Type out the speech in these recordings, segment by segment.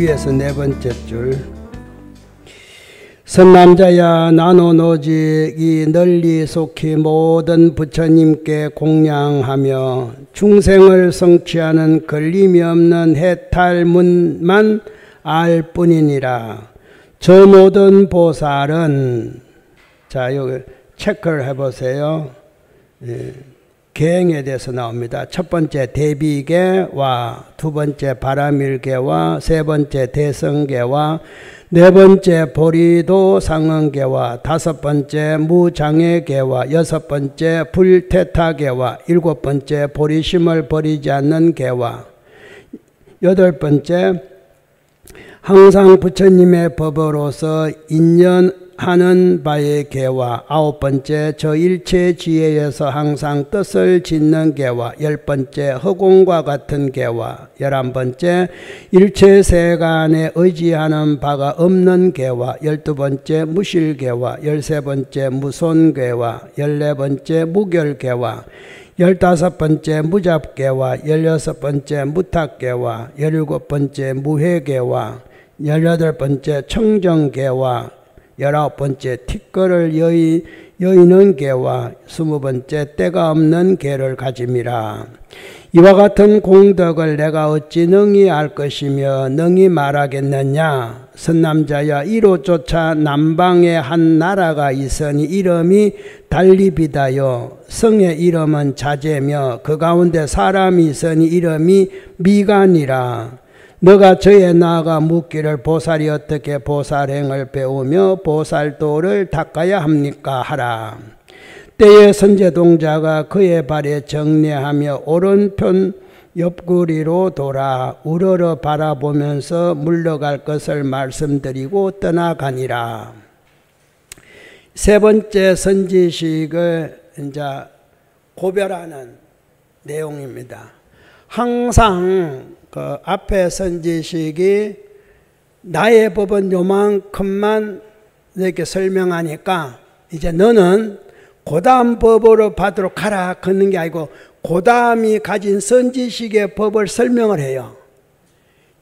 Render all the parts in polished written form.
위에서 네 번째 줄. 선남자야 나노노직 이 널리 속히 모든 부처님께 공양하며 중생을 성취하는 걸림이 없는 해탈문만 알 뿐이니라. 저 모든 보살은, 자 여기 체크를 해보세요. 계행에 대해서 나옵니다. 첫 번째 대비계와, 두 번째 바라밀계와, 세 번째 대성계와, 네 번째 보리도 상응계와, 다섯 번째 무장애계와, 여섯 번째 불태타계와, 일곱 번째 보리심을 버리지 않는 계와, 여덟 번째 항상 부처님의 법으로서 인연하는 바의 계와, 아홉 번째 저 일체 지혜에서 항상 뜻을 짓는 계와, 열 번째 허공과 같은 계와, 열한 번째 일체 세간에 의지하는 바가 없는 계와, 열두 번째 무실계와, 열세 번째 무손계와, 열네 번째 무결계와, 열다섯 번째 무잡계와, 열여섯 번째 무탁계와, 열일곱 번째 무회계와, 열여덟 번째 청정계와, 열아홉 번째 티끌을 여의는 계와, 스무 번째 때가 없는 계를 가짐이라. 이와 같은 공덕을 내가 어찌 능히 알 것이며 능히 말하겠느냐. 선남자야 이로조차 남방에 한 나라가 있으니 이름이 달리비다요. 성의 이름은 자제며 그 가운데 사람이 있으니 이름이 미간이라. 너가 저에 나아가 묻기를 보살이 어떻게 보살행을 배우며 보살도를 닦아야 합니까 하라. 때에 선제동자가 그의 발에 정례하며 오른편 옆구리로 돌아 우러러 바라보면서 물러갈 것을 말씀드리고 떠나가니라. 세 번째 선지식을 이제 고별하는 내용입니다. 항상 그 앞에 선지식이 나의 법은 요만큼만 이렇게 설명하니까 이제 너는 그 다음 법으로 받도록 하라 그러는 게 아니고 그 다음이 가진 선지식의 법을 설명을 해요.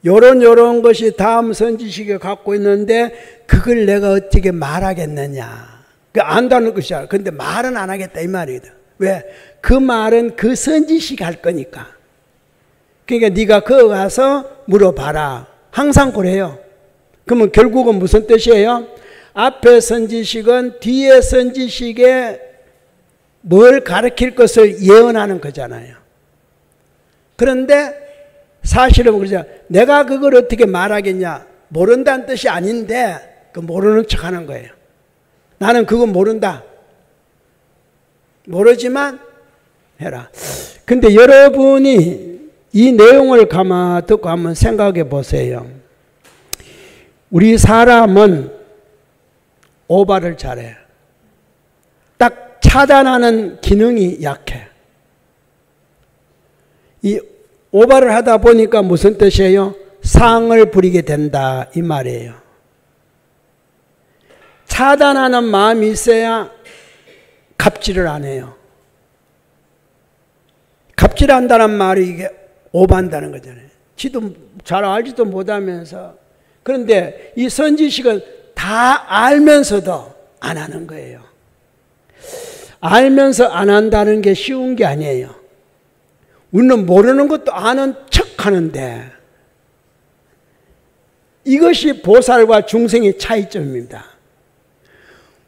요런 것이 다음 선지식이 갖고 있는데 그걸 내가 어떻게 말하겠느냐. 안다는 것이야. 근데 말은 안 하겠다 이 말이거든. 왜? 그 말은 그 선지식 할 거니까. 그러니까 네가 거기 가서 물어봐라. 항상 그래요. 그러면 결국은 무슨 뜻이에요? 앞에 선지식은 뒤에 선지식에 뭘 가르칠 것을 예언하는 거잖아요. 그런데 사실은 그러죠. 내가 그걸 어떻게 말하겠냐. 모른다는 뜻이 아닌데 그 모르는 척 하는 거예요. 나는 그건 모른다. 모르지만 해라. 근데 여러분이 이 내용을 가만 듣고 한번 생각해 보세요. 우리 사람은 오바를 잘해. 딱 차단하는 기능이 약해. 이 오바를 하다 보니까 무슨 뜻이에요? 상을 부리게 된다 이 말이에요. 차단하는 마음이 있어야 갑질을 안 해요. 갑질한다는 말이 이게 오반다는 거잖아요. 지도 잘 알지도 못하면서. 그런데 이 선지식은 다 알면서도 안 하는 거예요. 알면서 안 한다는 게 쉬운 게 아니에요. 우리는 모르는 것도 아는 척 하는데 이것이 보살과 중생의 차이점입니다.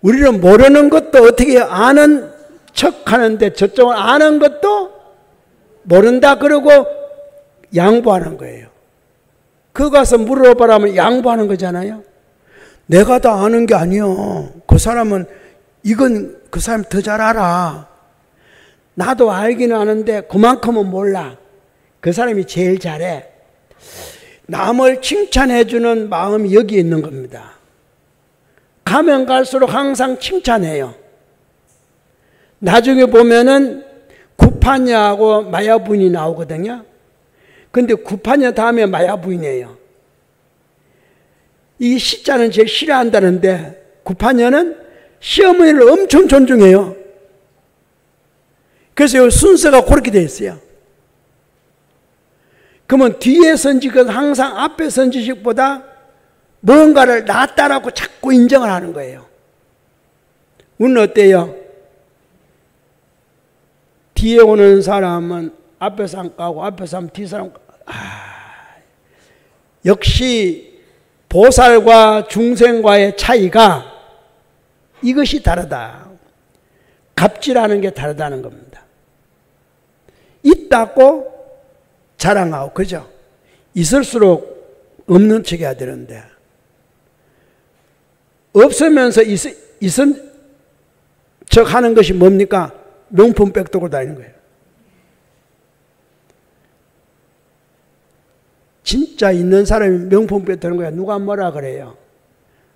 우리는 모르는 것도 어떻게 아는 척 하는데 저쪽은 아는 것도 모른다 그러고 양보하는 거예요. 그거 가서 물어보라면 양보하는 거잖아요. 내가 다 아는 게 아니요. 그 사람은 이건 그 사람 더 잘 알아. 나도 알기는 아는데 그만큼은 몰라. 그 사람이 제일 잘해. 남을 칭찬해 주는 마음이 여기 있는 겁니다. 가면 갈수록 항상 칭찬해요. 나중에 보면은 구파녀하고 마야부인이 나오거든요. 근데 구파녀 다음에 마야부인이에요. 이 시자는 제일 싫어한다는데 구파녀는 시어머니를 엄청 존중해요. 그래서 순서가 그렇게 되어 있어요. 그러면 뒤에 선지식은 항상 앞에 선지식보다 뭔가를 낫다라고 자꾸 인정을 하는 거예요. 우리는 어때요? 뒤에 오는 사람은 앞에 사람 까고 앞에 사람 뒤 사람 역시 보살과 중생과의 차이가 이것이 다르다. 갑질하는 게 다르다는 겁니다. 있다고 자랑하고, 그죠? 있을수록 없는 척 해야 되는데, 없으면서 있은 척 하는 것이 뭡니까? 명품 백 들고 다니는 거예요. 진짜 있는 사람이 명품 백 드는 거야. 누가 뭐라 그래요?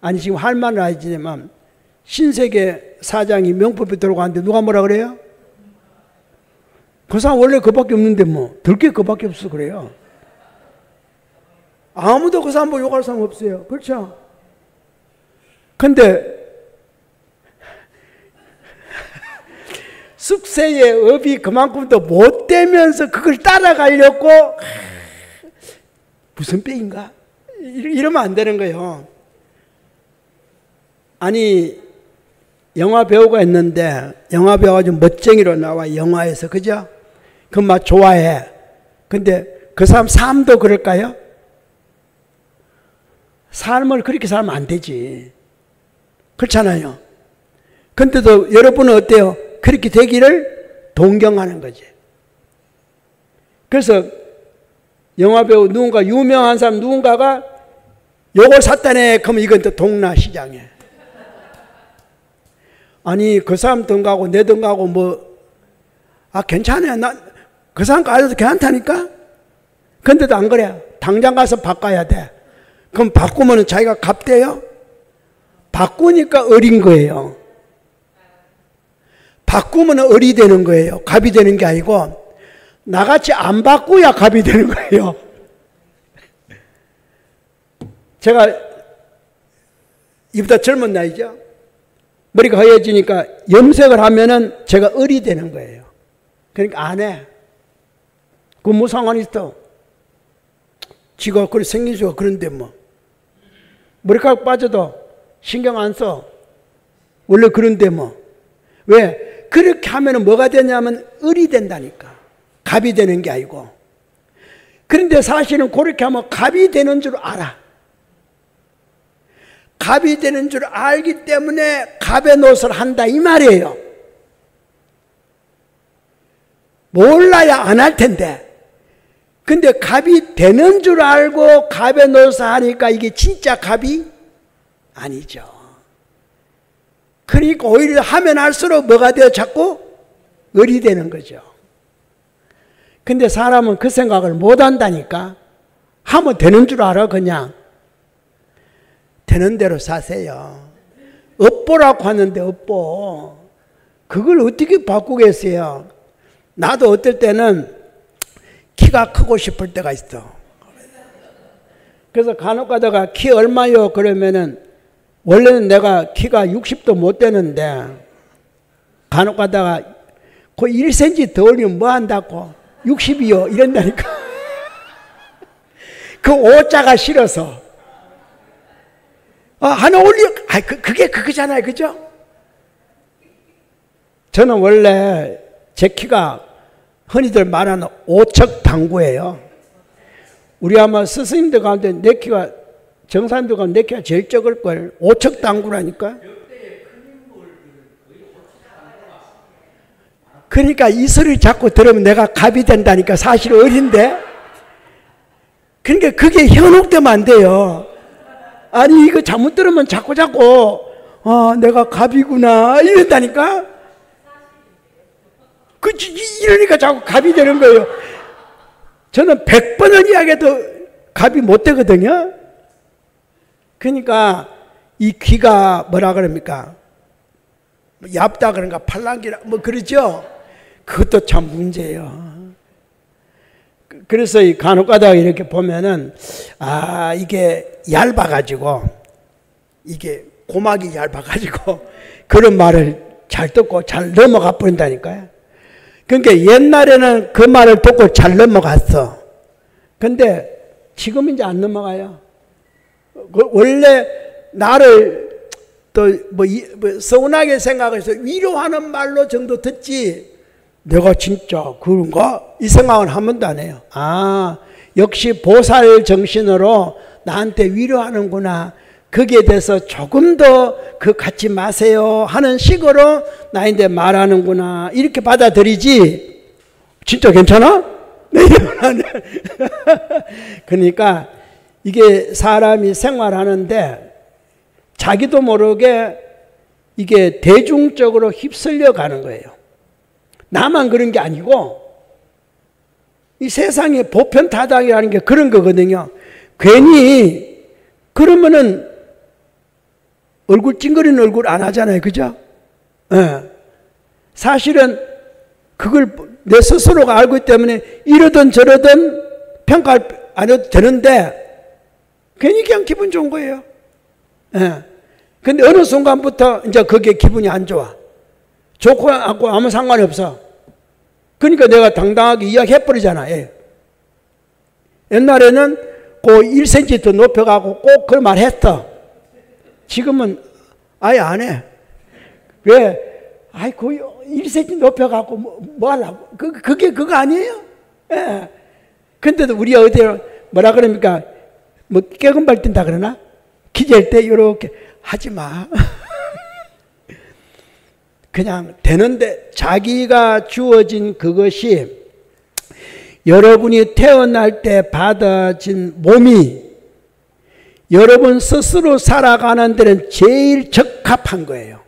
아니, 지금 할 말은 아니지만, 신세계 사장이 명품 백 들고 가는데 누가 뭐라 그래요? 그 사람 원래 그밖에 없는데 뭐, 들 게 그밖에 없어 그래요. 아무도 그 사람 뭐 욕할 사람 없어요. 그렇죠? 근데, 숙세의 업이 그만큼 더 못되면서 그걸 따라가려고 무슨 빽인가? 이러면 안 되는 거예요. 아니, 영화 배우가 있는데 영화 배우가 좀 멋쟁이로 나와, 영화에서. 그죠? 그럼 막 좋아해. 근데 그 사람 삶도 그럴까요? 삶을 그렇게 살면 안 되지. 그렇잖아요. 근데도 여러분은 어때요? 그렇게 되기를 동경하는 거지. 그래서 영화배우 누군가, 유명한 사람 누군가가 요걸 샀다네. 그러면 이건 또 동나시장에. 아니, 그 사람 돈 가고 내 돈 가고 뭐, 괜찮아요. 그 사람 가도 괜찮다니까? 근데도 안 그래. 당장 가서 바꿔야 돼. 그럼 바꾸면 자기가 값대요? 바꾸니까 어린 거예요. 바꾸면 을이 되는 거예요. 갑이 되는 게 아니고, 나같이 안 바꾸야 갑이 되는 거예요. 제가 이보다 젊은 나이죠. 머리가 허해지니까 염색을 하면은 제가 을이 되는 거예요. 그러니까 안 해. 그 뭐 상관이 있어? 지가 그렇게 생긴 지가 그런데 뭐. 머리카락 빠져도 신경 안 써. 원래 그런데 뭐. 왜? 그렇게 하면 뭐가 되냐면 을이 된다니까. 갑이 되는 게 아니고. 그런데 사실은 그렇게 하면 갑이 되는 줄 알아. 갑이 되는 줄 알기 때문에 갑의 노릇을 한다 이 말이에요. 몰라야 안 할 텐데. 근데 갑이 되는 줄 알고 갑의 노릇을 하니까 이게 진짜 갑이 아니죠. 그러니까 오히려 하면 할수록 뭐가 돼요? 자꾸 을이 되는 거죠. 근데 사람은 그 생각을 못 한다니까. 하면 되는 줄 알아. 그냥 되는 대로 사세요. 업보라고 하는데 업보, 그걸 어떻게 바꾸겠어요? 나도 어떨 때는 키가 크고 싶을 때가 있어. 그래서 간혹 가다가 키 얼마요? 그러면은 원래는 내가 키가 60도 못 되는데 간혹 가다가 그 1cm 더 올리면 뭐 한다고? 60이요 이런다니까. 그 오자가 싫어서 하나 올려. 그게 그거잖아요. 그죠? 저는 원래 제 키가 흔히들 말하는 오척당구예요. 우리 아마 스승님들 가운데 내 키가, 정사님들 가운데 내 키가 제일 적을걸. 오척당구라니까. 그러니까 이 소리를 자꾸 들으면 내가 갑이 된다니까. 사실 어린데. 그러니까 그게 현혹되면 안 돼요. 아니, 이거 잘못 들으면 자꾸 내가 갑이구나 이런다니까. 이러니까 자꾸 갑이 되는 거예요. 저는 100번을 이야기해도 갑이 못 되거든요. 그러니까 이 귀가 뭐라 그럽니까? 얇다 그런가 팔랑귀라 뭐 그러죠. 그것도 참 문제예요. 그래서 이 간혹 가다가 이렇게 보면은 이게 얇아가지고, 이게 고막이 얇아가지고 그런 말을 잘 듣고 잘 넘어가 버린다니까요. 그러니까 옛날에는 그 말을 듣고 잘 넘어갔어. 근데 지금 이제 안 넘어가요. 원래 나를 또 서운하게 생각해서 위로하는 말로 정도 듣지, 내가 진짜 그런가? 이 생각은 한 번도 안 해요. 아, 역시 보살 정신으로 나한테 위로하는구나. 거기에 대해서 조금 더 그 갖지 마세요 하는 식으로 나한테 말하는구나. 이렇게 받아들이지. 진짜 괜찮아? 네, 그러니까 이게 사람이 생활하는데 자기도 모르게 이게 대중적으로 휩쓸려 가는 거예요. 나만 그런 게 아니고 이 세상의 보편타당이라는 게 그런 거거든요. 괜히 그러면은 얼굴 찡그리는 얼굴 안 하잖아요. 그죠? 네. 사실은 그걸 내 스스로가 알고 있기 때문에 이러든 저러든 평가를 안 해도 되는데 괜히 그냥 기분 좋은 거예요. 예. 근데 어느 순간부터 이제 그게 기분이 안 좋아. 좋고 않고 아무 상관이 없어. 그러니까 내가 당당하게 이야기해버리잖아. 예. 옛날에는 그 1cm 더 높여가고 꼭 그 말 했어. 지금은 아예 안 해. 왜? 아이, 그 1cm 높여가고 뭐 하려고. 그게 그거 아니에요? 예. 근데도 우리 어디 뭐라 그럽니까? 뭐 깨금발 뛴다 그러나? 기댈 때 이렇게 하지 마. 그냥 되는데 자기가 주어진 그것이 여러분이 태어날 때 받아진 몸이 여러분 스스로 살아가는 데는 제일 적합한 거예요.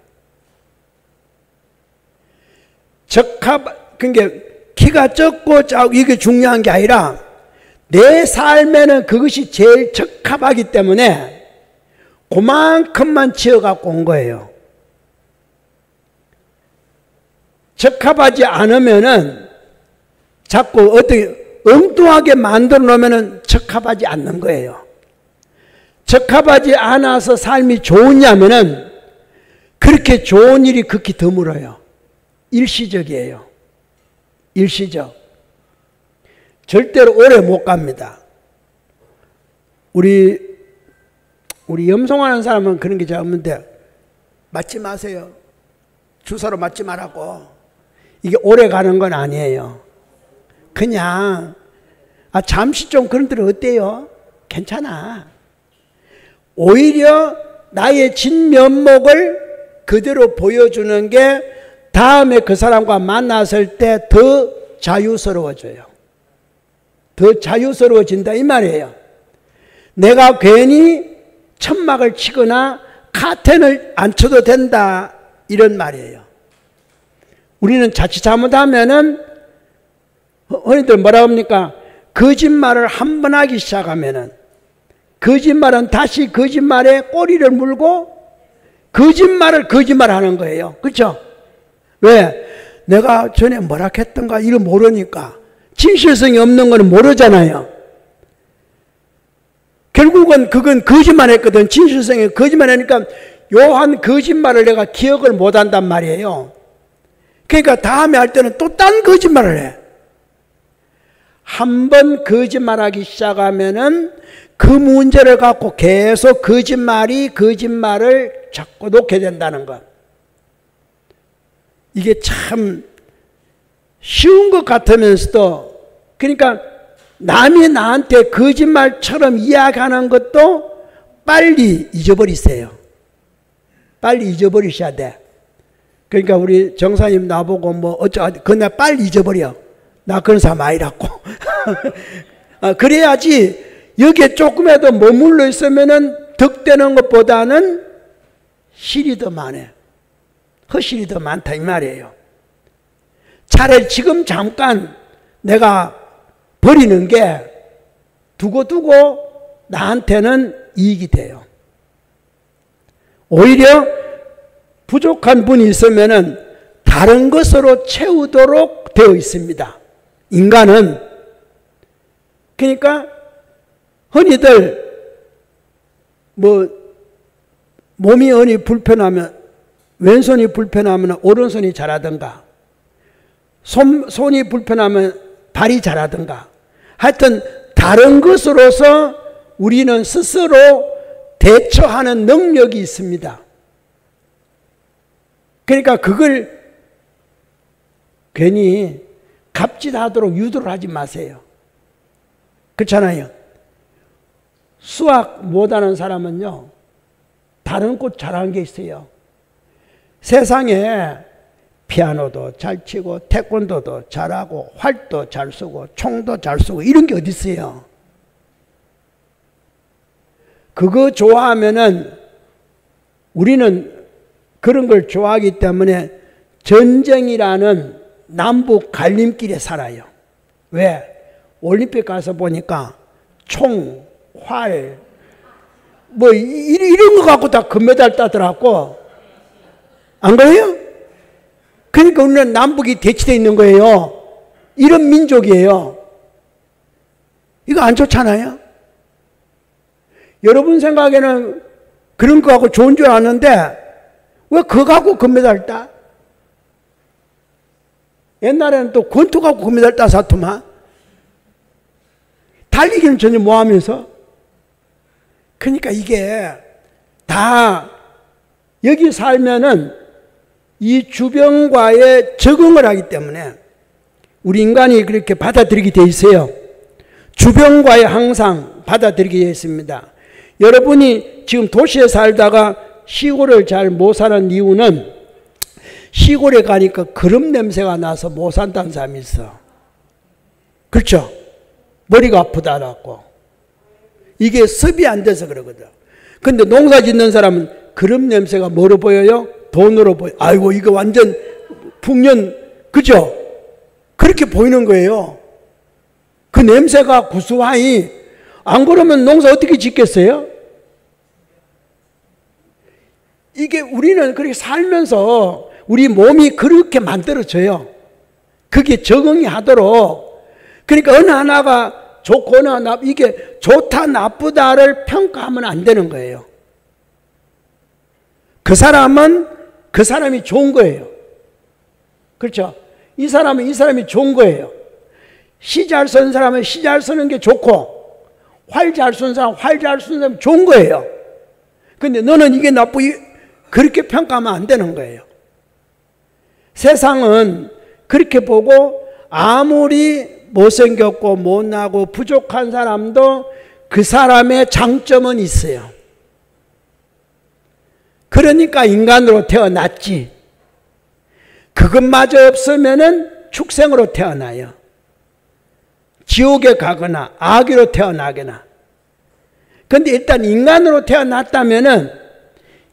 그러니까 키가 적고 작고 이게 중요한 게 아니라 내 삶에는 그것이 제일 적합하기 때문에 그만큼만 지어갖고 온 거예요. 적합하지 않으면은 자꾸 어떻게 엉뚱하게 만들어 놓으면은 적합하지 않는 거예요. 적합하지 않아서 삶이 좋으냐면은 그렇게 좋은 일이 극히 드물어요. 일시적이에요. 일시적. 절대로 오래 못 갑니다. 우리 염송하는 사람은 그런 게 잘 없는데 맞지 마세요. 주사로 맞지 말라고. 이게 오래 가는 건 아니에요. 그냥 잠시 좀 그런 데는 어때요? 괜찮아. 오히려 나의 진면목을 그대로 보여주는 게 다음에 그 사람과 만났을 때 더 자유스러워져요. 더 자유스러워진다 이 말이에요. 내가 괜히 천막을 치거나 카텐을 안 쳐도 된다 이런 말이에요. 우리는 자칫 잘못하면은 흔히들 뭐라 합니까? 거짓말을 한 번 하기 시작하면은 거짓말은 다시 거짓말에 꼬리를 물고 거짓말하는 거예요. 그렇죠? 왜? 내가 전에 뭐라 했던가 이걸 모르니까. 진실성이 없는 거는 모르잖아요. 결국은 그건 거짓말했거든. 진실성이 거짓말하니까 요한 거짓말을 내가 기억을 못한단 말이에요. 그러니까 다음에 할 때는 또 딴 거짓말을 해. 한 번 거짓말하기 시작하면은 그 문제를 갖고 계속 거짓말을 자꾸 놓게 된다는 것. 이게 참 쉬운 것 같으면서도, 그러니까 남이 나한테 거짓말처럼 이야기하는 것도 빨리 잊어버리세요. 빨리 잊어버리셔야 돼. 그러니까 우리 정사님 나보고 뭐 어쩌고 그날 빨리 잊어버려. 나 그런 사람 아니라고. 그래야지 여기에 조금이라도 머물러 있으면은 득되는 것보다는 실이 더 많아요. 허실이 더 많다 이 말이에요. 차라리 지금 잠깐 내가 버리는 게 두고 나한테는 이익이 돼요. 오히려 부족한 분이 있으면은 다른 것으로 채우도록 되어 있습니다. 인간은. 그러니까 흔히들 뭐 몸이 어디 불편하면 왼손이 불편하면 오른손이 잘하든가 손이 불편하면 발이 잘하든가 하여튼 다른 것으로서 우리는 스스로 대처하는 능력이 있습니다. 그러니까 그걸 괜히 갑질하도록 유도를 하지 마세요. 그렇잖아요. 수학 못하는 사람은요, 다른 꽃 잘하는 게 있어요. 세상에 피아노도 잘 치고 태권도도 잘하고 활도 잘 쏘고 총도 잘 쏘고 이런 게 어디 있어요. 그거 좋아하면은 우리는 그런 걸 좋아하기 때문에 전쟁이라는 남북 갈림길에 살아요. 왜? 올림픽 가서 보니까 총, 활, 뭐 이런 거 갖고 다 금메달 따더라고. 안 그래요? 그러니까 우리는 남북이 대치되어 있는 거예요. 이런 민족이에요. 이거 안 좋잖아요? 여러분 생각에는 그런 거 갖고 좋은 줄 아는데 왜 그거 갖고 금메달 따? 옛날에는 또 권투 갖고 금메달 따서더만. 달리기는 전혀 뭐 하면서? 그러니까 이게 다 여기 살면은 이 주변과의 적응을 하기 때문에 우리 인간이 그렇게 받아들이게 돼 있어요. 주변과의 항상 받아들이게 되어 있습니다. 여러분이 지금 도시에 살다가 시골을 잘 못 사는 이유는 시골에 가니까 그름 냄새가 나서 못 산다는 사람이 있어. 그렇죠? 머리가 아프다라고. 이게 습이 안 돼서 그러거든. 근데 농사 짓는 사람은 그름 냄새가 뭐로 보여요? 돈으로 보여. 아이고 이거 완전 풍년, 그죠? 그렇게 보이는 거예요. 그 냄새가 구수하니 안 그러면 농사 어떻게 짓겠어요? 이게 우리는 그렇게 살면서 우리 몸이 그렇게 만들어져요. 그게 적응이 하도록. 그러니까 어느 하나가 좋고 어느 하나, 이게 좋다 나쁘다를 평가하면 안 되는 거예요. 그 사람은 그 사람이 좋은 거예요. 그렇죠? 이 사람은 이 사람이 좋은 거예요. 시 잘 쓰는 사람은 시 잘 쓰는 게 좋고 활 잘 쓰는 사람은 활 잘 쓰는 사람이 좋은 거예요. 근데 너는 이게 나쁘고 그렇게 평가하면 안 되는 거예요. 세상은 그렇게 보고 아무리 못생겼고 못나고 부족한 사람도 그 사람의 장점은 있어요. 그러니까 인간으로 태어났지. 그것마저 없으면은 축생으로 태어나요. 지옥에 가거나 아기로 태어나거나. 근데 일단 인간으로 태어났다면은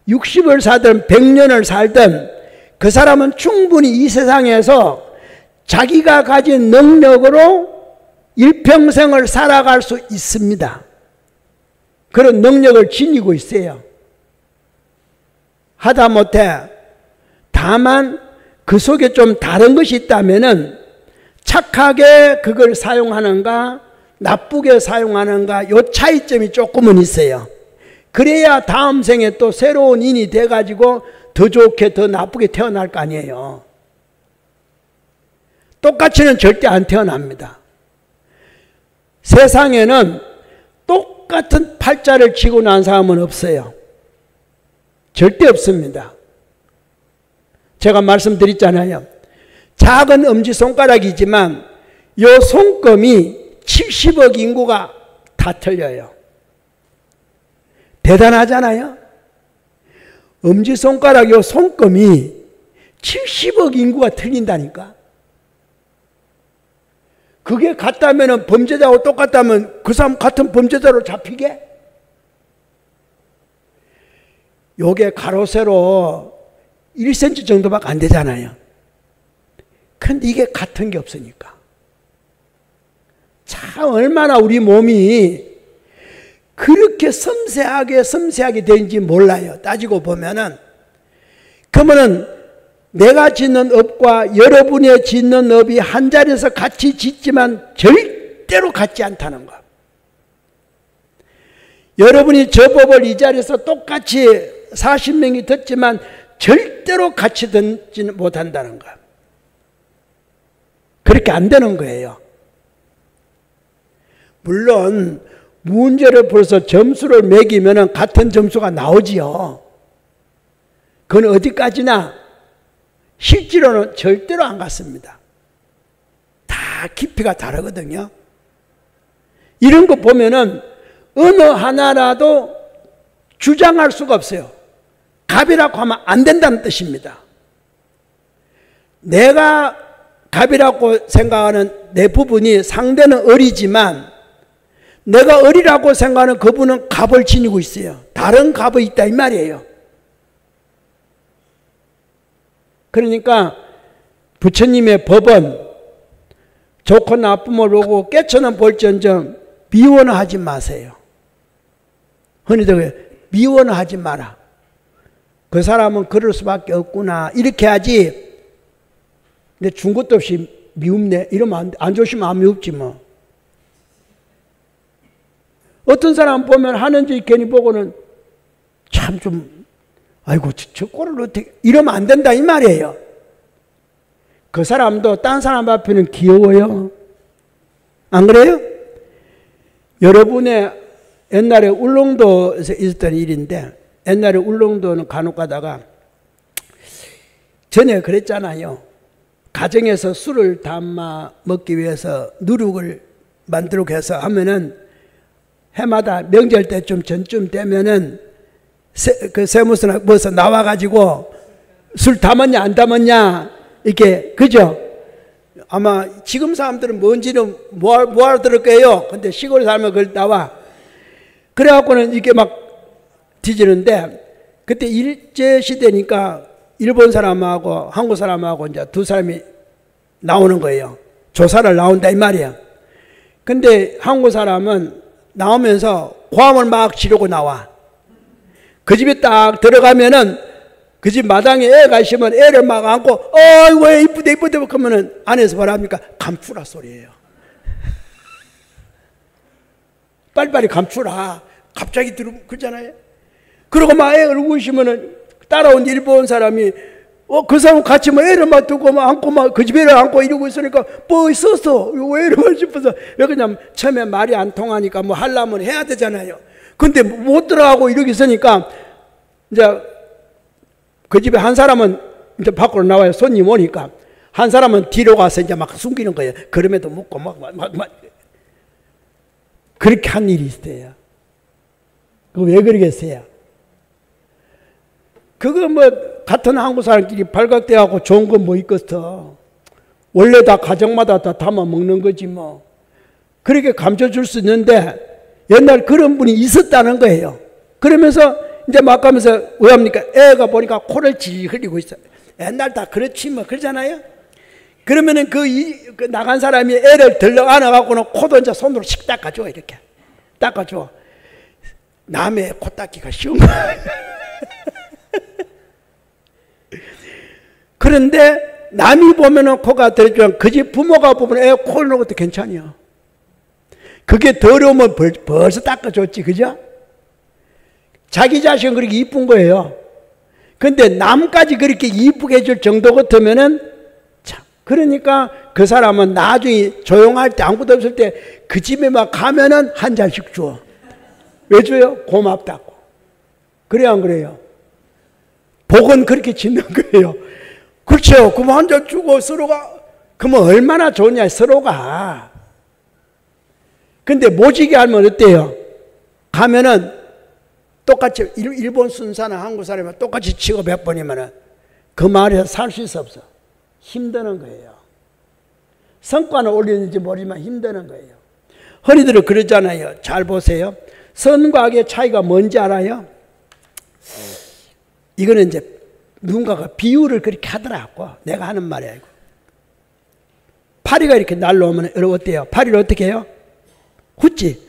60을 살든 100년을 살든 그 사람은 충분히 이 세상에서 자기가 가진 능력으로 일평생을 살아갈 수 있습니다. 그런 능력을 지니고 있어요. 하다못해 다만 그 속에 좀 다른 것이 있다면은 착하게 그걸 사용하는가 나쁘게 사용하는가 요 차이점이 조금은 있어요. 그래야 다음 생에 또 새로운 인이 돼가지고 더 좋게 더 나쁘게 태어날 거 아니에요. 똑같이는 절대 안 태어납니다. 세상에는 똑같은 팔자를 치고 난 사람은 없어요. 절대 없습니다. 제가 말씀드렸잖아요. 작은 엄지손가락이지만 요 손금이 70억 인구가 다 틀려요. 대단하잖아요. 엄지손가락 요 손금이 70억 인구가 틀린다니까. 그게 같다면 범죄자하고 똑같다면 그 사람 같은 범죄자로 잡히게? 요게 가로 세로 1cm 정도밖에 안 되잖아요. 근데 이게 같은 게 없으니까. 참 얼마나 우리 몸이 그렇게 섬세하게 되는지 몰라요. 따지고 보면은. 그러면은 내가 짓는 업과 여러분의 짓는 업이 한 자리에서 같이 짓지만 절대로 같지 않다는 거. 여러분이 저 법을 이 자리에서 똑같이 40명이 듣지만 절대로 같이 듣지는 못한다는 거. 그렇게 안 되는 거예요. 물론 문제를 풀어서 점수를 매기면 같은 점수가 나오지요. 그건 어디까지나 실제로는 절대로 안 같습니다. 다 깊이가 다르거든요. 이런 거 보면은 어느 하나라도 주장할 수가 없어요. 갑이라고 하면 안 된다는 뜻입니다. 내가 갑이라고 생각하는 내 부분이 상대는 을이지만 내가 을이라고 생각하는 그분은 갑을 지니고 있어요. 다른 갑이 있다 이 말이에요. 그러니까 부처님의 법은 좋고 나쁨을 보고 깨쳐는 볼지언정 미워는 하지 마세요. 흔히들 미워는 하지 마라. 그 사람은 그럴 수밖에 없구나. 이렇게 하지. 근데 준 것도 없이 미움네. 이러면 안 조심하면 안 미웁지 뭐. 어떤 사람 보면 하는지 괜히 보고는 참 좀 아이고 저 꼴을 어떻게 이러면 안 된다 이 말이에요. 그 사람도 딴 사람 앞에는 귀여워요. 안 그래요? 여러분의 옛날에 울릉도에서 있었던 일인데 옛날에 울릉도는 간혹 가다가 전에 그랬잖아요. 가정에서 술을 담아 먹기 위해서 누룩을 만들고 해서 하면은 해마다 명절 때쯤 전쯤 되면은 그 세무서나 뭐서 나와가지고 술 담았냐 안 담았냐 이렇게 그죠? 아마 지금 사람들은 뭔지는 뭐하러 들을 거예요. 근데 시골 살면 그걸 나와. 그래갖고는 이렇게 막 뒤지는데 그때 일제시대니까 일본 사람하고 한국 사람하고 이제 두 사람이 나오는 거예요. 조사를 나온다 이 말이야. 근데 한국 사람은 나오면서 고함을 막 지르고 나와. 그 집에 딱 들어가면은 그 집 마당에 애가 있으면 애를 막 안고 왜 이쁘대 이쁘대 그러면은 안에서 뭐라 합니까? 감추라 소리예요. 빨리빨리 감추라. 갑자기 들으면 그러잖아요. 그러고 막 애를 우시면은 따라온 일본 사람이 그 사람 같이 뭐 애를 막 두고 막 안고 막 그 집 애를 안고 이러고 있으니까 뭐 있었어. 왜 이러고 싶어서 왜 그냥 처음에 말이 안 통하니까 뭐 하려면 해야 되잖아요. 근데 못 들어가고 이러고 있으니까 이제 그 집에 한 사람은 이제 밖으로 나와요. 손님 오니까 한 사람은 뒤로 가서 이제 막 숨기는 거예요. 그럼에도 묻고 막 그렇게 한 일이 있어요. 왜 그러겠어요? 그거 뭐 같은 한국 사람끼리 발각돼갖고 좋은 건 뭐 있겠어. 원래 다 가정마다 다 담아 먹는 거지 뭐. 그렇게 감춰줄 수 있는데 옛날 그런 분이 있었다는 거예요. 그러면서 이제 막 가면서 왜 합니까? 애가 보니까 코를 질 흘리고 있어. 옛날 다 그렇지 뭐 그러잖아요. 그러면은 그 나간 사람이 애를 들러 안아갖고는 코도 이제 손으로 씩 닦아줘 이렇게 닦아줘. 남의 코 닦기가 쉬운 거야. 그런데 남이 보면은 코가 더럽지만 그 집 부모가 보면 애 코 넣는 것도 괜찮아요. 그게 더러우면 벌써 닦아줬지, 그죠? 자기 자식은 그렇게 이쁜 거예요. 근데 남까지 그렇게 이쁘게 해줄 정도 같으면은 참. 그러니까 그 사람은 나중에 조용할 때 아무것도 없을 때 그 집에 막 가면은 한 잔씩 줘. 왜 줘요? 고맙다고. 그래야 안 그래요? 복은 그렇게 짓는 거예요. 그렇죠. 그럼 한 잔 주고 서로가, 그러면 얼마나 좋냐, 서로가. 근데 모지게 하면 어때요? 가면은 똑같이, 일본 순사나 한국 사람이 똑같이 치고 100번이면은 그 마을에서 살 수 있어, 없어? 힘드는 거예요. 성과는 올리는지 모르지만 힘드는 거예요. 흔히들 그러잖아요. 잘 보세요. 선과 악의 차이가 뭔지 알아요? 이거는 이제 누군가가 비유를 그렇게 하더라고. 내가 하는 말이 아니고. 파리가 이렇게 날라오면 여러분 어때요? 파리를 어떻게 해요? 훗지.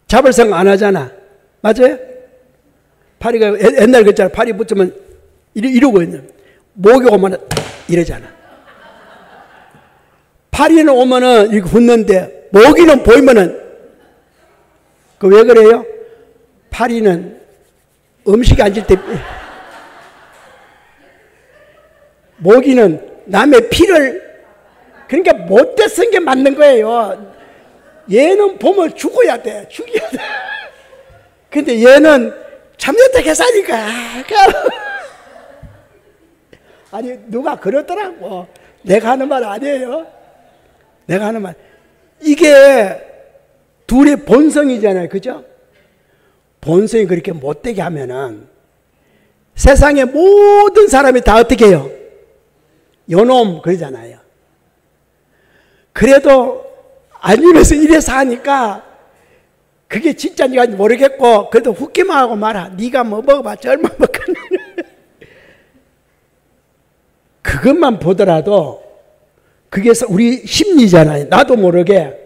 잡을 생각 안 하잖아. 맞아요? 파리가 옛날에 그랬잖아. 파리 붙으면 이러고 있는. 목이 오면 이러잖아. 파리는 오면은 이렇게 붙는데 모기는 보이면은 그 왜 그래요? 파리는 음식이 앉을 때 모기는 남의 피를 그러니까 못돼 쓴 게 맞는 거예요. 얘는 보면 죽어야 돼. 죽여야 돼. 근데 얘는 참여되게 사니까. 아니, 누가 그러더라고. 내가 하는 말 아니에요. 내가 하는 말. 이게 둘의 본성이잖아요. 그죠? 본성이 그렇게 못되게 하면은 세상의 모든 사람이 다 어떻게 해요? 요놈 그러잖아요. 그래도 아니면서 이래서 하니까 그게 진짜인지 모르겠고 그래도 웃기만 하고 말아. 네가 뭐 먹어봤자 얼마 먹겠냐. 그것만 보더라도 그게 우리 심리잖아요. 나도 모르게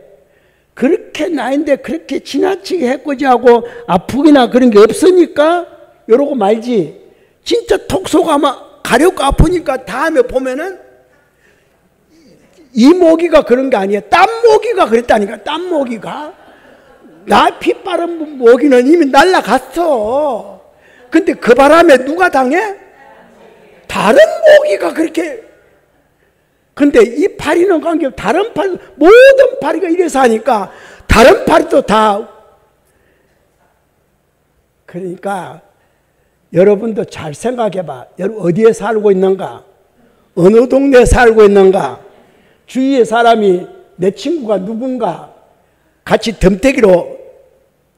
그렇게 나인데 그렇게 지나치게 해코지하고 아프기나 그런 게 없으니까 이러고 말지. 진짜 톡 속아마 가렵고 아프니까 다음에 보면은 이 모기가 그런 게 아니에요. 땀 모기가 그랬다니까. 땀 모기가. 나 피 빠른 모기는 이미 날라갔어. 근데 그 바람에 누가 당해? 다른 모기가 그렇게. 근데 이 파리는 관계없이 다른 파리, 모든 파리가 이래서 하니까 다른 파리도 다. 그러니까 여러분도 잘 생각해봐. 여러분 어디에 살고 있는가? 어느 동네에 살고 있는가? 주위에 사람이 내 친구가 누군가? 같이 덤태기로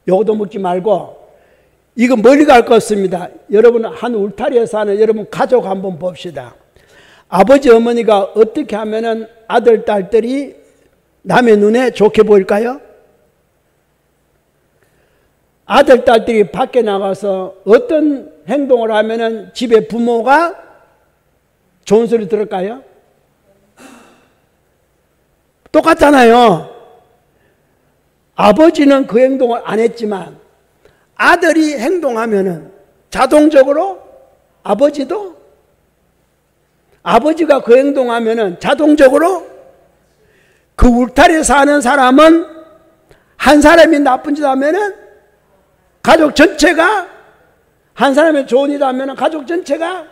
요거도 먹지 말고. 이거 멀리 갈 것 같습니다. 여러분 한 울타리에 사는 여러분 가족 한번 봅시다. 아버지 어머니가 어떻게 하면은 아들 딸들이 남의 눈에 좋게 보일까요? 아들 딸들이 밖에 나가서 어떤 행동을 하면은 집에 부모가 좋은 소리 들을까요? 똑같잖아요. 아버지는 그 행동을 안 했지만 아들이 행동하면은 자동적으로 아버지가 그 행동하면은 자동적으로 그 울타리에 사는 사람은 한 사람이 나쁜 짓 하면은 가족 전체가, 한 사람이 좋은 일 하면은 가족 전체가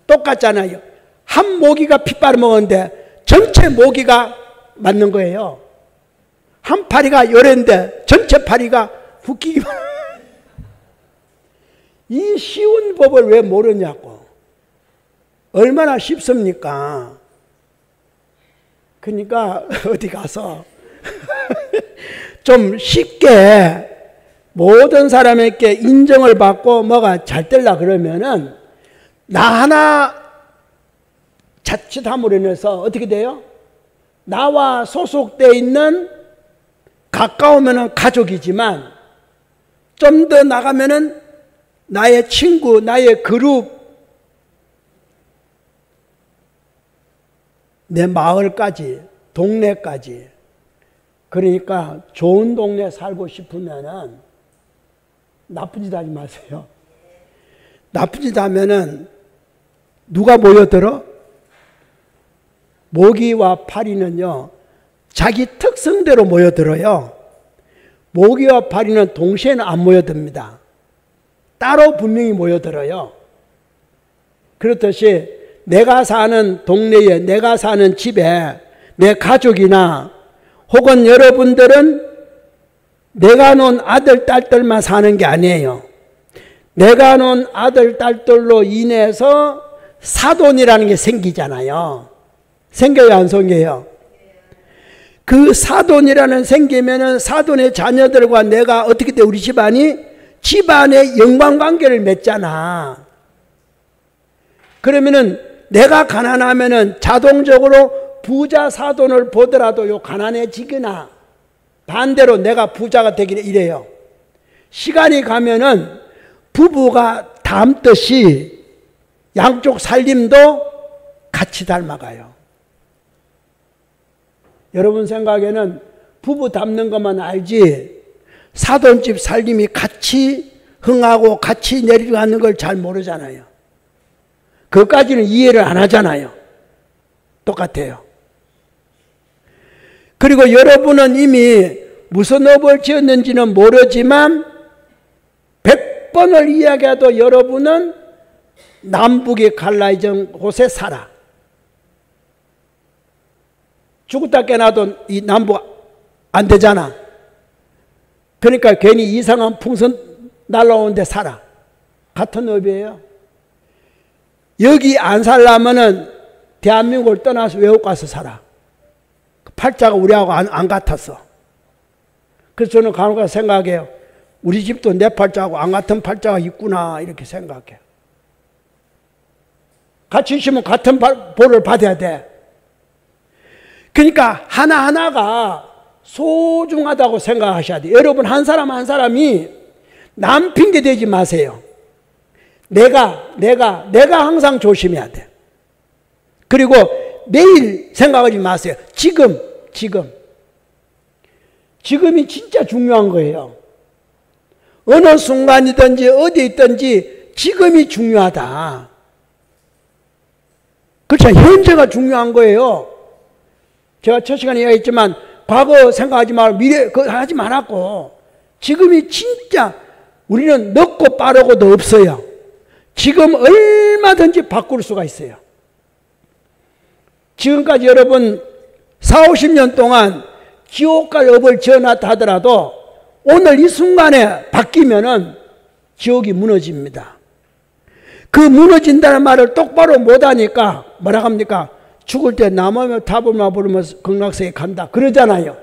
똑같잖아요. 한 모기가 피 빨아먹었는데 전체 모기가 맞는 거예요. 한 파리가 요래인데 전체 파리가 웃기기만. 이 쉬운 법을 왜 모르냐고. 얼마나 쉽습니까? 그러니까 어디 가서 좀 쉽게 모든 사람에게 인정을 받고 뭐가 잘 되려 그러면은 나 하나 자칫함으로 인해서 어떻게 돼요? 나와 소속되어 있는, 가까우면은 가족이지만 좀 더 나가면은 나의 친구, 나의 그룹, 내 마을까지, 동네까지. 그러니까 좋은 동네 살고 싶으면은 나쁜 짓 하지 마세요. 나쁜 짓 하면은 누가 모여들어? 모기와 파리는요, 자기 특성대로 모여들어요. 모기와 파리는 동시에는 안 모여듭니다. 따로 분명히 모여들어요. 그렇듯이 내가 사는 동네에, 내가 사는 집에 내 가족이나 혹은 여러분들은 내가 놓은 아들, 딸들만 사는 게 아니에요. 내가 놓은 아들, 딸들로 인해서 사돈이라는 게 생기잖아요. 생겨요, 안 생겨요? 그 사돈이라는 생기면은 사돈의 자녀들과 내가 어떻게 돼? 우리 집안의 연관관계를 맺잖아. 그러면은 내가 가난하면은 자동적으로 부자 사돈을 보더라도 요 가난해지거나 반대로 내가 부자가 되기를 이래요. 시간이 가면은 부부가 닮듯이 양쪽 살림도 같이 닮아가요. 여러분 생각에는 부부 닮는 것만 알지 사돈집 살림이 같이 흥하고 같이 내려가는 걸 잘 모르잖아요. 그것까지는 이해를 안 하잖아요. 똑같아요. 그리고 여러분은 이미 무슨 업을 지었는지는 모르지만 100번을 이야기해도 여러분은 남북이 갈라진 곳에 살아. 죽었다 깨나도 이 남북 안 되잖아. 그러니까 괜히 이상한 풍선 날라오는데 살아. 같은 업이에요. 여기 안 살려면은 대한민국을 떠나서 외국 가서 살아. 팔자가 우리하고 안 같았어. 그래서 저는 간혹 생각해요. 우리 집도 내 팔자하고 안 같은 팔자가 있구나 이렇게 생각해요. 같이 있으면 같은 보를 받아야 돼. 그러니까 하나하나가 소중하다고 생각하셔야 돼요. 여러분 한 사람 한 사람이 남 핑계 대지 마세요. 내가 항상 조심해야 돼. 그리고 내일 생각하지 마세요. 지금이 진짜 중요한 거예요. 어느 순간이든지 어디 있든지 지금이 중요하다. 그렇죠. 현재가 중요한 거예요. 제가 첫 시간에 얘기했지만 과거 생각하지 말고 미래 그거 하지 말았고 지금이 진짜 우리는 늦고 빠르고도 없어요. 지금 얼마든지 바꿀 수가 있어요. 지금까지 여러분 40, 50년 동안 지옥 갈 업을 지어놨다 하더라도 오늘 이 순간에 바뀌면은 지옥이 무너집니다. 그 무너진다는 말을 똑바로 못하니까 뭐라 합니까? 죽을 때 나무하며 타불만 부르면서 극락세에 간다 그러잖아요.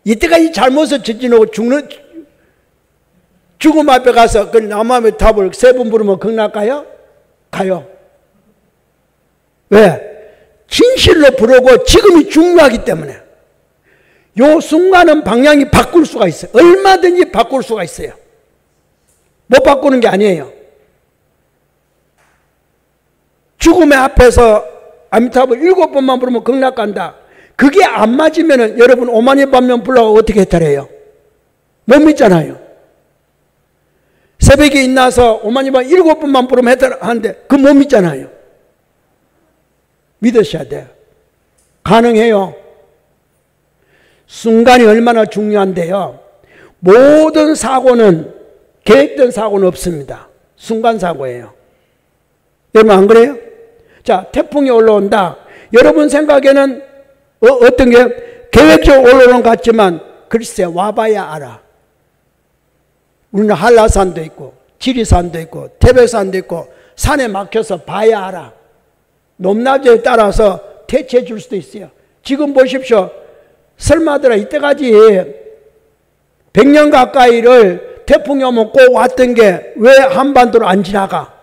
이때까지 잘못을 저지르고 죽음 앞에 가서 그 나무하며 타불 3번 부르면 극락 가요? 가요. 왜? 진실로 부르고 지금이 중요하기 때문에. 요 순간은 방향이 바꿀 수가 있어요. 얼마든지 바꿀 수가 있어요. 못 바꾸는 게 아니에요. 죽음의 앞에서 아미타불 7번만 부르면 극락 간다. 그게 안 맞으면은 여러분 오만이 반면 불러가 어떻게 해탈해요? 못 믿잖아요. 새벽에 일어나서 오만이 반 7번만 부르면 해탈하는데 그거 못 믿잖아요. 믿으셔야 돼요. 가능해요. 순간이 얼마나 중요한데요. 모든 사고는 계획된 사고는 없습니다. 순간 사고예요. 여러분 안 그래요? 자, 태풍이 올라온다. 여러분 생각에는 어떤 게 계획적으로 올라오는 것 같지만 글쎄 와봐야 알아. 우리는 한라산도 있고 지리산도 있고 태백산도 있고 산에 막혀서 봐야 알아. 높낮이에 따라서 대체해 줄 수도 있어요. 지금 보십시오. 설마더라 이때까지 100년 가까이를 태풍이 오면 꼭 왔던 게 왜 한반도로 안 지나가?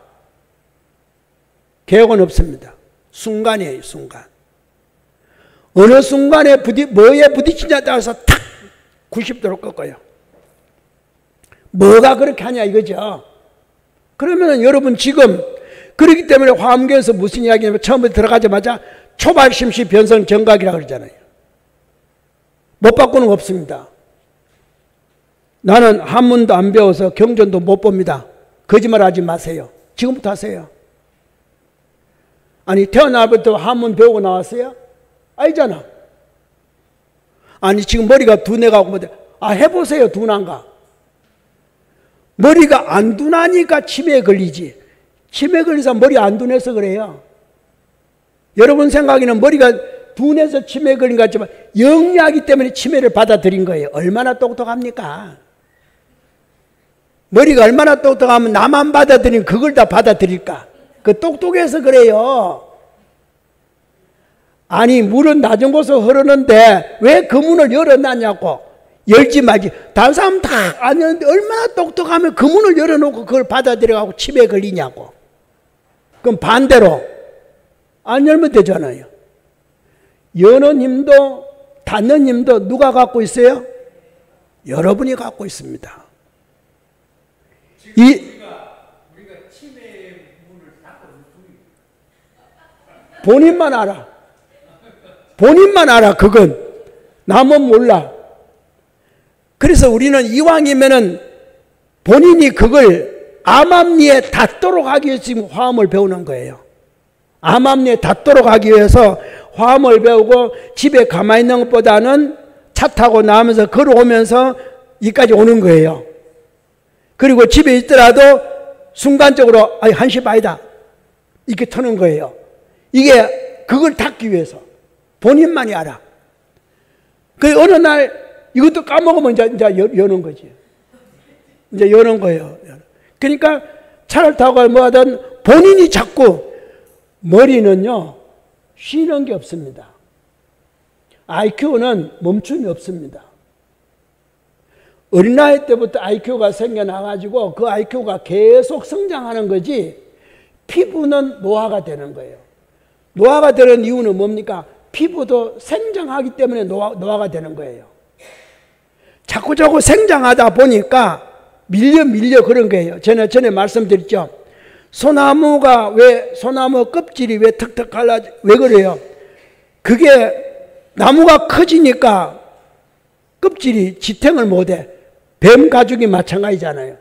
계획은 없습니다. 순간이에요. 순간. 어느 순간에 뭐에 부딪히냐에 따라서 탁 90도로 꺾어요. 뭐가 그렇게 하냐 이거죠. 그러면 여러분 지금 그렇기 때문에 화엄경에서 무슨 이야기냐면 처음부터 들어가자마자 초발심시 변성 정각이라고 그러잖아요. 못 바꾸는 거 없습니다. 나는 한문도 안 배워서 경전도 못 봅니다. 거짓말 하지 마세요. 지금부터 하세요. 아니 태어날부터 한문 배우고 나왔어요? 아니잖아. 아니 지금 머리가 둔해가고 해보세요. 둔한가? 머리가 안 둔하니까 치매에 걸리지. 치매에 걸린 사람 머리 안 둔해서 그래요. 여러분 생각에는 머리가 둔해서 치매에 걸린 것 같지만 영리하기 때문에 치매를 받아들인 거예요. 얼마나 똑똑합니까? 머리가 얼마나 똑똑하면 나만 받아들이면 그걸 다 받아들일까? 그 똑똑해서 그래요. 아니 물은 낮은 곳으로 흐르는데 왜 그 문을 열어놨냐고. 열지 말지. 다른 사람 다 아는데 얼마나 똑똑하면 그 문을 열어놓고 그걸 받아들여가고 치매에 걸리냐고. 그럼 반대로 안 열면 되잖아요. 여는 힘도 닫는 힘도 누가 갖고 있어요? 여러분이 갖고 있습니다. 우리가 치매의 문을 닫고 본인만 알아. 본인만 알아. 그건 남은 몰라. 그래서 우리는 이왕이면은 본인이 그걸 암암리에 닿도록 하기 위해서 지금 화엄을 배우는 거예요. 암암리에 닿도록 하기 위해서 화엄을 배우고 집에 가만히 있는 것보다는 차 타고 나오면서 걸어오면서 여기까지 오는 거예요. 그리고 집에 있더라도 순간적으로 1시 반이다 이렇게 터는 거예요. 이게 그걸 닦기 위해서 본인만이 알아. 그 어느 날 이것도 까먹으면 이제 여는 거지. 이제 이런 거예요. 그러니까 차를 타고 뭐하든 본인이 자꾸 머리는요, 쉬는 게 없습니다. IQ는 멈춤이 없습니다. 어린아이 때부터 IQ가 생겨나가지고 그 IQ가 계속 성장하는 거지 피부는 노화가 되는 거예요. 노화가 되는 이유는 뭡니까? 피부도 생장하기 때문에 노화가 되는 거예요. 자꾸 생장하다 보니까 밀려 그런 거예요. 전에 말씀드렸죠. 소나무 껍질이 왜 턱턱 갈라져, 왜 그래요? 그게 나무가 커지니까 껍질이 지탱을 못해. 뱀 가죽이 마찬가지잖아요.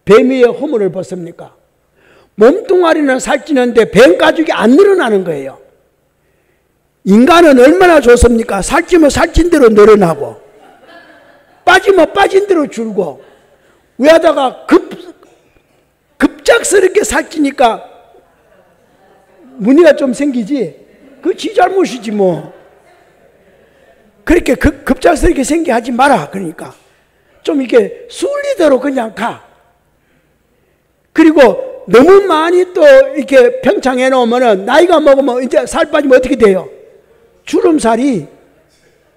뱀 위에 허물을 벗습니까? 몸뚱아리는 살찌는데 뱀 가죽이 안 늘어나는 거예요. 인간은 얼마나 좋습니까? 살찌면 살찐 대로 늘어나고 빠지면 빠진 대로 줄고 위하다가 급작스럽게 살찌니까 무늬가 좀 생기지 그 지 잘못이지 뭐. 그렇게 급작스럽게 생기게 하지 마라. 그러니까 좀 이렇게 순리대로 그냥 가. 그리고 너무 많이 또 이렇게 평창해 놓으면은 나이가 먹으면 이제 살 빠지면 어떻게 돼요? 주름살이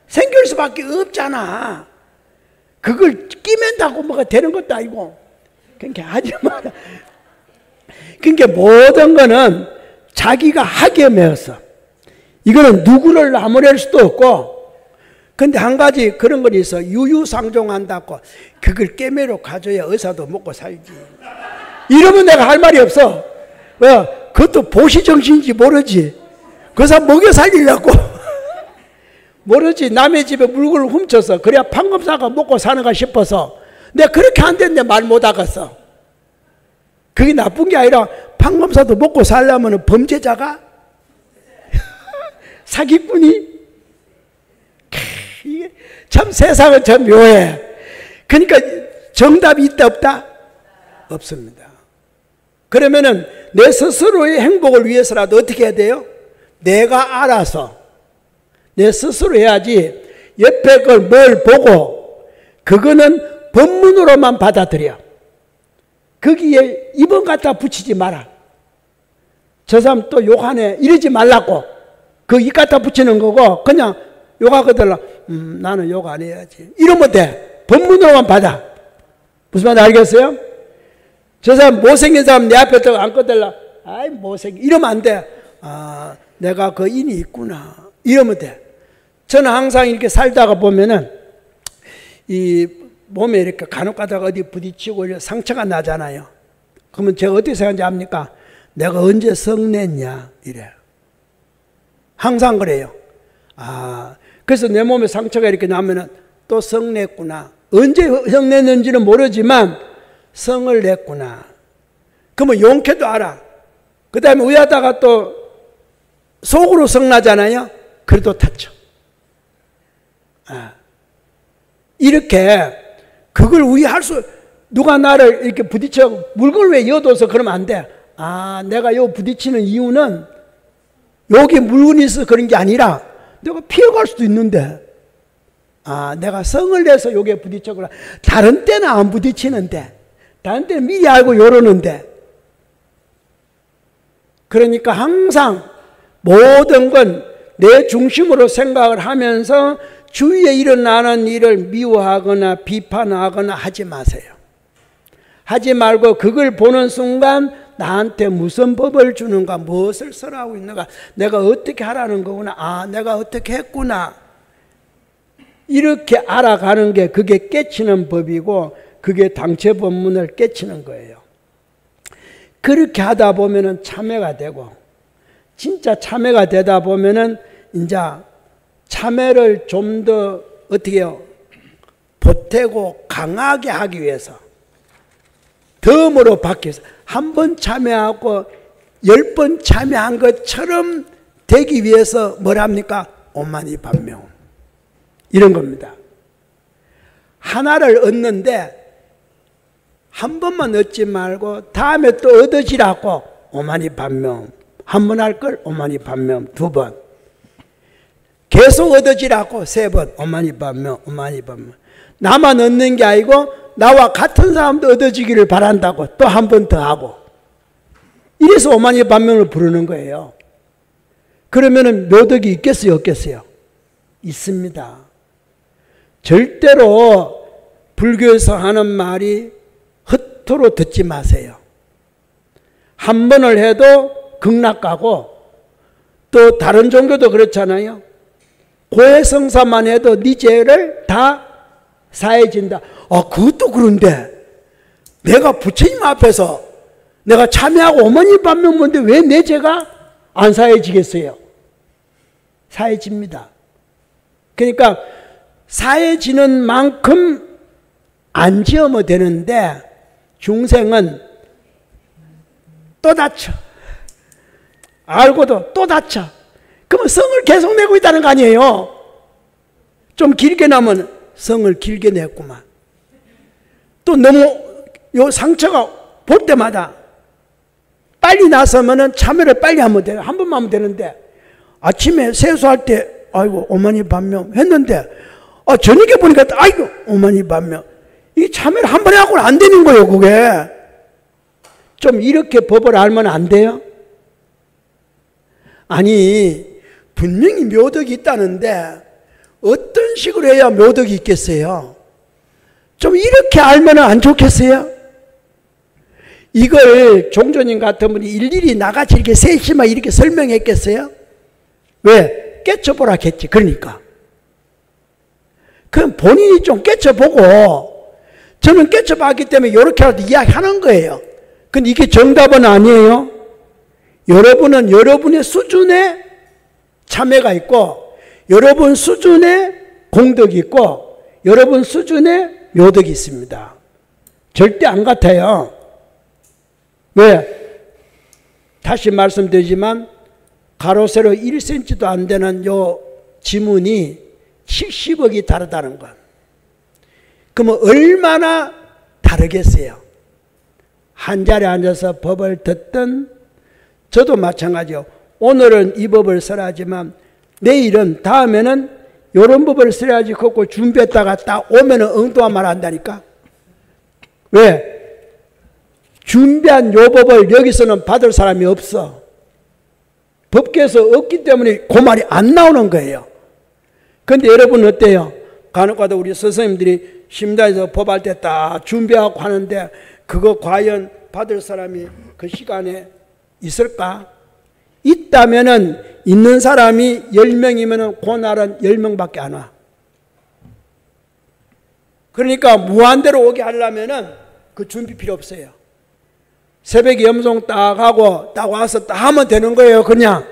생길 수밖에 없잖아. 그걸 끼맨다고 뭐가 되는 것도 아니고. 그러니까 하지 마라. 그러니까 모든 거는 자기가 하게 매었어. 이거는 누구를 나무랄 수도 없고. 근데 한 가지 그런 건 있어. 유유상종한다고. 그걸 깨매로 가져야 의사도 먹고 살지. 이러면 내가 할 말이 없어. 그것도 보시정신인지 모르지. 그 사람 먹여 살리려고. 모르지. 남의 집에 물건을 훔쳐서 그래야 판검사가 먹고 사는가 싶어서 내가 그렇게 안 됐는데 말 못하겠어. 그게 나쁜 게 아니라 판검사도 먹고 살려면 범죄자가 사기꾼이 이게 참 세상은 참 묘해. 그러니까 정답이 있다 없다? 없습니다. 그러면은 내 스스로의 행복을 위해서라도 어떻게 해야 돼요? 내가 알아서 내 스스로 해야지. 옆에 걸 뭘 보고 그거는 법문으로만 받아들여. 거기에 입원 갖다 붙이지 마라. 저 사람 또 욕하네 이러지 말라고. 그 입 갖다 붙이는 거고 그냥 욕하거들라. 나는 욕 안 해야지. 이러면 돼. 법문으로만 받아. 무슨 말인지 알겠어요? 저 사람 못생긴 사람 내 앞에 또 앉거들라. 아이 못생긴. 이러면 안 돼. 아 내가 그 인이 있구나. 이러면 돼. 저는 항상 이렇게 살다가 보면은 이 몸에 이렇게 간혹 가다가 어디 부딪히고 상처가 나잖아요. 그러면 제가 어떻게 생각하는지 압니까? 내가 언제 성냈냐 이래. 항상 그래요. 아 그래서 내 몸에 상처가 이렇게 나면은 또 성냈구나. 언제 성냈는지는 모르지만 성을 냈구나. 그러면 용케도 알아. 그 다음에 위하다가 또 속으로 성나잖아요. 그래도 다쳐. 아. 이렇게 그걸 위할 수, 누가 나를 이렇게 부딪혀 물건을 왜 이어둬서 그러면 안 돼. 아 내가 요 부딪히는 이유는 여기 물건이 있어서 그런 게 아니라 내가 피해갈 수도 있는데 아 내가 성을 내서 여기에 부딪혔구나. 다른 때는 안 부딪히는데 다른 때는 미리 알고 요러는데. 그러니까 항상 모든 건 내 중심으로 생각을 하면서 주위에 일어나는 일을 미워하거나 비판하거나 하지 마세요. 하지 말고 그걸 보는 순간 나한테 무슨 법을 주는가, 무엇을 설하고 있는가, 내가 어떻게 하라는 거구나, 아 내가 어떻게 했구나, 이렇게 알아가는 게 그게 깨치는 법이고 그게 당체 법문을 깨치는 거예요. 그렇게 하다 보면은 참회가 되고, 진짜 참회가 되다 보면은 이제 참회를 좀 더 어떻게 해요? 보태고 강하게 하기 위해서 덤으로 바뀌어서 한 번 참회하고 10번 참회한 것처럼 되기 위해서 뭘 합니까? 오만이반명 이런 겁니다. 하나를 얻는데 한 번만 얻지 말고 다음에 또 얻어지라고 오만이반명. 한 번 할 걸 오만이반명 2번. 계속 얻어지라고 3번 오만이반명 오만이반명. 나만 얻는 게 아니고 나와 같은 사람도 얻어지기를 바란다고 또 한 번 더 하고, 이래서 오만이 반명을 부르는 거예요. 그러면은 묘덕이 있겠어요, 없겠어요? 있습니다. 절대로 불교에서 하는 말이 헛토로 듣지 마세요. 한 번을 해도 극락가고, 또 다른 종교도 그렇잖아요. 고해성사만 해도 네 죄를 다 사해진다. 그것도 그런데 내가 부처님 앞에서 내가 참여하고 오만이 반명 뭔데 왜 내 죄가 안 사해지겠어요? 사해집니다. 그러니까 사해지는 만큼 안 지으면 되는데 중생은 또 다쳐. 알고도 또 다쳐. 그러면 성을 계속 내고 있다는 거 아니에요? 좀 길게 나면 성을 길게 냈구만. 또 너무 요 상처가 볼 때마다 빨리 나서면은 참여를 빨리 하면 돼요. 한 번만 하면 되는데, 아침에 세수할 때 아이고 오만이 반명 했는데 저녁에 보니까 아이고 오만이 반명. 이 참여를 한 번에 하고는 안 되는 거예요. 그게 좀 이렇게 법을 알면 안 돼요? 아니 분명히 묘덕이 있다는데 어떤 식으로 해야 묘덕이 있겠어요? 좀 이렇게 알면 안 좋겠어요? 이걸 종조님 같은 분이 일일이 나같이 이렇게 셋이만 이렇게 설명했겠어요? 왜? 깨쳐보라 했지. 그러니까 그럼 본인이 좀 깨쳐보고, 저는 깨쳐봤기 때문에 이렇게라도 이야기하는 거예요. 근데 이게 정답은 아니에요. 여러분은 여러분의 수준에 참회가 있고, 여러분 수준에 공덕이 있고, 여러분 수준에 묘덕이 있습니다. 절대 안 같아요. 왜? 다시 말씀드리지만 가로 세로 1cm도 안 되는 요 지문이 70억이 다르다는 것. 그러면 얼마나 다르겠어요? 한 자리에 앉아서 법을 듣든, 저도 마찬가지요. 오늘은 이 법을 써야지만 내일은, 다음에는 이런 법을 써야지 그거 준비했다가 딱 오면은 엉뚱한 말 한다니까. 왜? 준비한 요 법을 여기서는 받을 사람이 없어. 법계에서 없기 때문에 그 말이 안 나오는 거예요. 그런데 여러분 어때요? 간혹가다 우리 스승님들이 심단에서 법할 때 딱 준비하고 하는데 그거 과연 받을 사람이 그 시간에 있을까? 있다면은, 있는 사람이 10명이면은 그날은 10명밖에 안 와. 그러니까 무한대로 오게 하려면은 그 준비 필요 없어요. 새벽에 염송 딱 하고 딱 와서 딱 하면 되는 거예요, 그냥.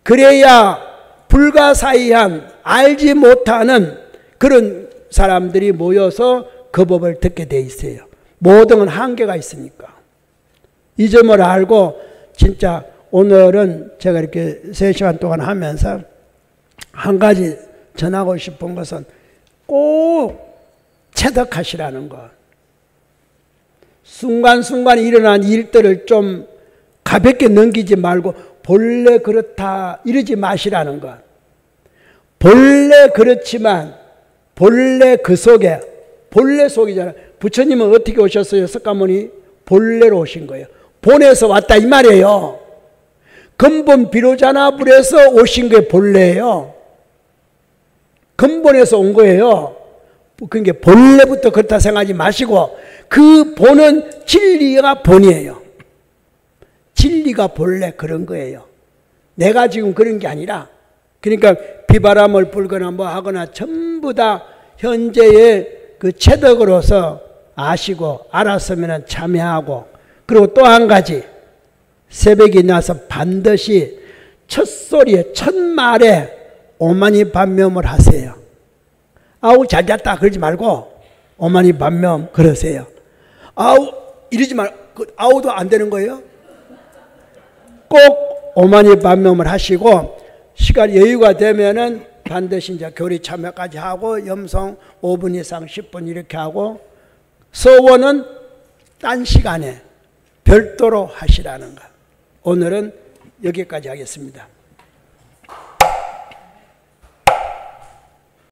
그래야 불가사의한, 알지 못하는 그런 사람들이 모여서 그 법을 듣게 돼 있어요. 모든 건 한계가 있으니까. 이 점을 알고, 진짜 오늘은 제가 이렇게 3시간 동안 하면서 한 가지 전하고 싶은 것은 꼭 체득하시라는 것. 순간순간 일어난 일들을 좀 가볍게 넘기지 말고 본래 그렇다 이러지 마시라는 것. 본래 그렇지만 본래 그 속에, 본래 속이잖아요. 부처님은 어떻게 오셨어요? 석가모니 본래로 오신 거예요. 본에서 왔다 이 말이에요. 근본 비로자나불에서 오신 게 본래예요. 근본에서 온 거예요. 그러니까 본래부터 그렇다 생각하지 마시고, 그 본은 진리가 본이에요. 진리가 본래 그런 거예요. 내가 지금 그런 게 아니라, 그러니까 비바람을 불거나 뭐 하거나 전부 다 현재의 그 체득으로서 아시고 알았으면 참여하고, 그리고 또 한 가지, 새벽이 나서 반드시 첫 소리에, 첫 말에 오만이 반명을 하세요. 아우 잘 잤다 그러지 말고 오만이 반명 그러세요. 아우 이러지 말고, 아우도 안 되는 거예요. 꼭 오만이 반명을 하시고, 시간 여유가 되면은 반드시 이제 교리 참여까지 하고, 염송 5분 이상 10분 이렇게 하고, 서원은 딴 시간에 별도로 하시라는 것. 오늘은 여기까지 하겠습니다.